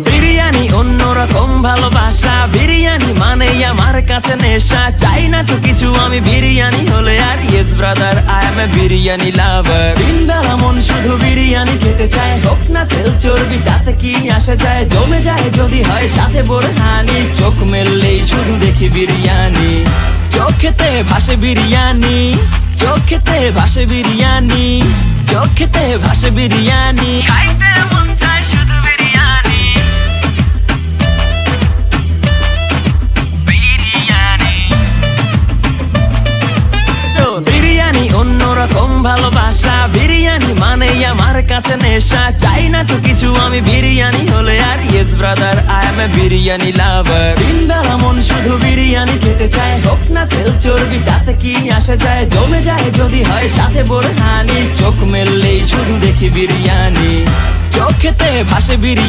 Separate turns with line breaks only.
বিরিয়ানি অন্যরকম ভালোবাসা, বিরিয়ানি মানেই আমার কাছে নেশা। চাই না তো কিছু আমি বিরিয়ানি হলে আর, yes brother I M A biryani লাভার। দিন বেলা মন শুধু বিরিয়ানি খেতে চায়, হোক না তেল চর্বি তাতে কি আসে যায়। জমে যায় যদি হয় সাথে বোরহানি, চোখ মেললেই শুধু দেখি বিরিয়ানি। চোখেতে ভাসে বিরিয়ানি, চোখেতে ভাসে বিরিয়ানি, চোখেতে ভাসে বিরিয়ানি। খাইতে মন চায় শুধু বিরিয়ানি, বিরিয়ানি। বিরিয়ানি অন্যরকম ভালোবাসা, বিরিয়ানি মানেই আমার কাছে নেশা। চাই না তো কিছু আমি বিরিয়ানি হলে আর, yes brother I M A biryani লাভার। দিন বেলা মন শুধু বিরিয়ানি খেতে চায়, হোক না তেল চর্বি তাতে কি আসে যায়। জমে যায় যদি হয় সাথে বোরহানি, চোখ মেললেই শুধু দেখি বিরিয়ানি। চোখেতে ভাসে বিরিয়ানি।